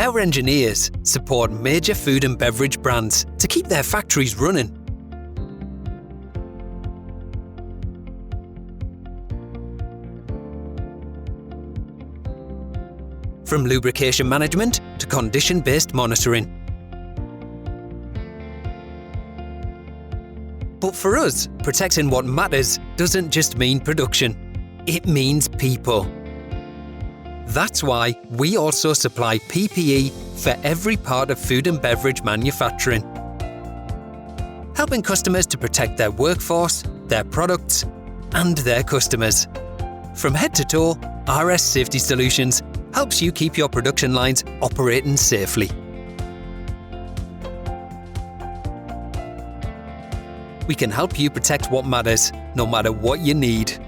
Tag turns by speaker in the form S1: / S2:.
S1: Our engineers support major food and beverage brands to keep their factories running. From lubrication management to condition-based monitoring. But for us, protecting what matters doesn't just mean production, it means people. That's why we also supply PPE for every part of food and beverage manufacturing, helping customers to protect their workforce, their products, and their customers. From head to toe, RS Safety Solutions helps you keep your production lines operating safely. We can help you protect what matters, no matter what you need.